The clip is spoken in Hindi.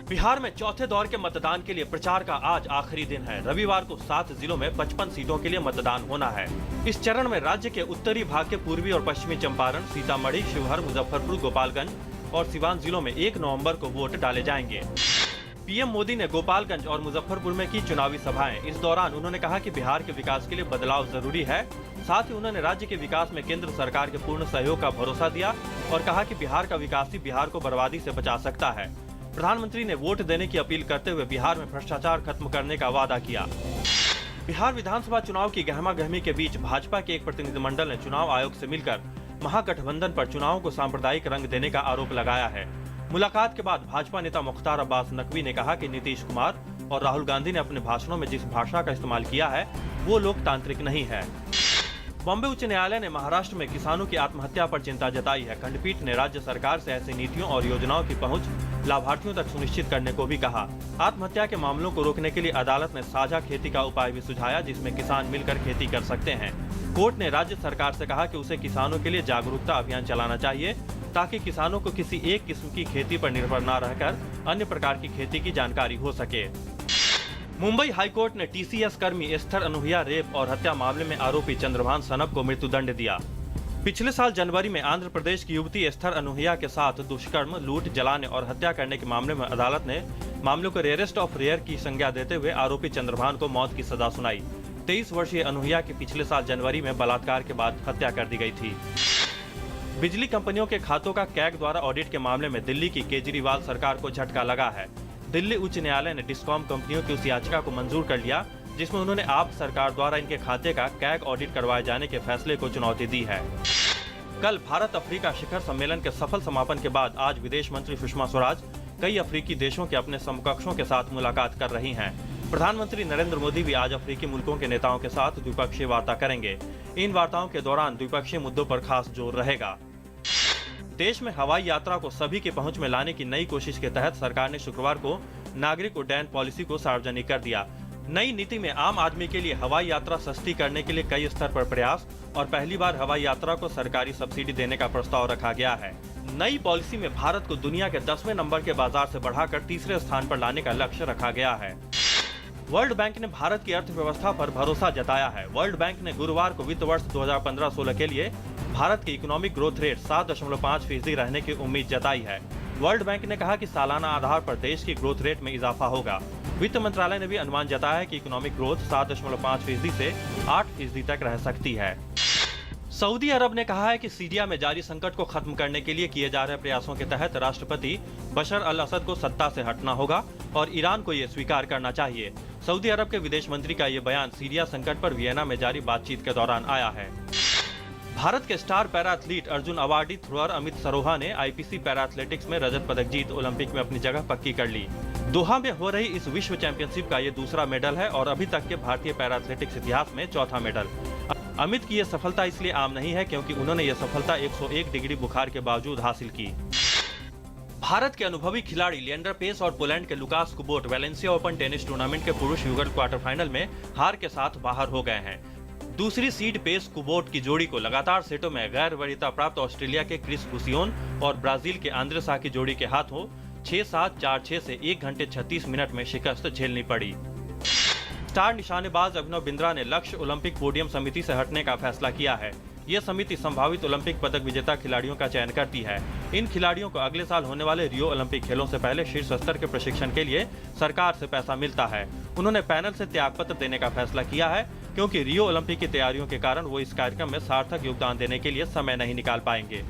बिहार में चौथे दौर के मतदान के लिए प्रचार का आज आखिरी दिन है। रविवार को 7 जिलों में 55 सीटों के लिए मतदान होना है। इस चरण में राज्य के उत्तरी भाग के पूर्वी और पश्चिमी चंपारण, सीतामढ़ी, शिवहर, मुजफ्फरपुर, गोपालगंज और सिवान जिलों में 1 नवंबर को वोट डाले जाएंगे। पीएम मोदी ने गोपालगंज और मुजफ्फरपुर में की चुनावी सभाएं। इस दौरान उन्होंने कहा कि बिहार के विकास के लिए बदलाव जरूरी है। साथ ही उन्होंने राज्य के विकास में केंद्र सरकार के पूर्ण सहयोग का भरोसा दिया और कहा कि बिहार का विकास ही बिहार को बर्बादी से बचा सकता है। प्रधानमंत्री ने वोट देने की अपील करते हुए बिहार में भ्रष्टाचार खत्म करने का वादा किया। बिहार विधानसभा चुनाव की गहमागहमी के बीच भाजपा के एक प्रतिनिधिमंडल ने चुनाव आयोग से मिलकर महागठबंधन पर चुनाव को सांप्रदायिक रंग देने का आरोप लगाया है। मुलाकात के बाद भाजपा नेता मुख्तार अब्बास नकवी ने कहा कि नीतीश कुमार और राहुल गांधी ने अपने भाषणों में जिस भाषा का इस्तेमाल किया है वो लोकतांत्रिक नहीं है। बॉम्बे उच्च न्यायालय ने महाराष्ट्र में किसानों की आत्महत्या पर चिंता जताई है। खंडपीठ ने राज्य सरकार से ऐसी नीतियों और योजनाओं की पहुंच लाभार्थियों तक सुनिश्चित करने को भी कहा। आत्महत्या के मामलों को रोकने के लिए अदालत ने साझा खेती का उपाय भी सुझाया, जिसमें किसान मिलकर खेती कर सकते हैं। कोर्ट ने राज्य सरकार से कहा कि उसे किसानों के लिए जागरूकता अभियान चलाना चाहिए ताकि किसानों को किसी एक किस्म की खेती पर निर्भर न रहकर अन्य प्रकार की खेती की जानकारी हो सके। मुंबई हाईकोर्ट ने टीसीएस कर्मी एस्थर अनूहिया रेप और हत्या मामले में आरोपी चंद्रभान सनप को मृत्युदंड दिया। पिछले साल जनवरी में आंध्र प्रदेश की युवती एस्थर अनूहिया के साथ दुष्कर्म, लूट, जलाने और हत्या करने के मामले में अदालत ने मामले को रेयरेस्ट ऑफ रेयर की संज्ञा देते हुए आरोपी चंद्रभान को मौत की सजा सुनाई। 23 वर्षीय अनूहिया की पिछले साल जनवरी में बलात्कार के बाद हत्या कर दी गई थी। बिजली कंपनियों के खातों का कैग द्वारा ऑडिट के मामले में दिल्ली की केजरीवाल सरकार को झटका लगा है। दिल्ली उच्च न्यायालय ने डिस्कॉम कंपनियों की उस याचिका को मंजूर कर लिया जिसमें उन्होंने आप सरकार द्वारा इनके खाते का कैग ऑडिट करवाए जाने के फैसले को चुनौती दी है। कल भारत अफ्रीका शिखर सम्मेलन के सफल समापन के बाद आज विदेश मंत्री सुषमा स्वराज कई अफ्रीकी देशों के अपने समकक्षों के साथ मुलाकात कर रही हैं। प्रधानमंत्री नरेंद्र मोदी भी आज अफ्रीकी मुल्कों के नेताओं के साथ द्विपक्षीय वार्ता करेंगे। इन वार्ताओं के दौरान द्विपक्षीय मुद्दों पर खास जोर रहेगा। देश में हवाई यात्रा को सभी की पहुंच में लाने की नई कोशिश के तहत सरकार ने शुक्रवार को नागरिक उड्डयन पॉलिसी को सार्वजनिक कर दिया। नई नीति में आम आदमी के लिए हवाई यात्रा सस्ती करने के लिए कई स्तर पर प्रयास और पहली बार हवाई यात्रा को सरकारी सब्सिडी देने का प्रस्ताव रखा गया है। नई पॉलिसी में भारत को दुनिया के 10वें नंबर के बाजार से बढ़ाकर तीसरे स्थान पर लाने का लक्ष्य रखा गया है। वर्ल्ड बैंक ने भारत की अर्थव्यवस्था पर भरोसा जताया है। वर्ल्ड बैंक ने गुरुवार को वित्त वर्ष 2015-16 के लिए भारत की इकोनॉमिक ग्रोथ रेट 7.5% रहने की उम्मीद जताई है। वर्ल्ड बैंक ने कहा कि सालाना आधार पर देश की ग्रोथ रेट में इजाफा होगा। वित्त मंत्रालय ने भी अनुमान जताया है कि इकोनॉमिक ग्रोथ 7.5% से 8% तक रह सकती है। सऊदी अरब ने कहा है कि सीरिया में जारी संकट को खत्म करने के लिए किए जा रहे प्रयासों के तहत राष्ट्रपति बशर अल असद को सत्ता से हटना होगा और ईरान को ये स्वीकार करना चाहिए। सऊदी अरब के विदेश मंत्री का ये बयान सीरिया संकट पर वियना में जारी बातचीत के दौरान आया है। भारत के star para athlete Arjun awardee thrower Amit Saroha ने आईपीसी पैरा एथलेटिक्स में रजत पदक जीत ओलंपिक में अपनी जगह पक्की कर ली। दोहा में हो रही इस विश्व चैंपियनशिप का ये दूसरा मेडल है और अभी तक के भारतीय पैरा एथलेटिक्स इतिहास में चौथा मेडल। अमित की यह सफलता इसलिए आम नहीं है क्योंकि उन्होंने यह सफलता 101 डिग्री बुखार के बावजूद हासिल की। भारत के अनुभवी खिलाड़ी लिएंडर पेस और पोलैंड के Lukasz Kubot Valencia Open tennis tournament के पुरुष युगल क्वार्टर फाइनल में हार के साथ बाहर हो गए हैं। दूसरी सीड पेस कुबोट की जोड़ी को लगातार सेटों में गैर वरीयता प्राप्त ऑस्ट्रेलिया के क्रिस बुसियोन और ब्राजील के आंद्रे सा की जोड़ी के हाथों 6-7, 4-6 से 1 घंटे 36 मिनट में शिकस्त झेलनी पड़ी। स्टार निशानेबाज अभिनव बिंद्रा ने लक्ष्य ओलंपिक पोडियम समिति से हटने का फैसला किया है। यह समिति संभावित ओलंपिक पदक विजेता खिलाड़ियों का चयन करती है। इन खिलाड़ियों को अगले साल होने वाले रियो ओलंपिक खेलों से पहले शीर्ष स्तर के प्रशिक्षण के लिए सरकार से पैसा मिलता है। उन्होंने पैनल से त्यागपत्र देने का फैसला किया है क्योंकि रियो ओलंपिक की तैयारियों के कारण वो इस कार्यक्रम में सार्थक योगदान देने के लिए समय नहीं निकाल पाएंगे।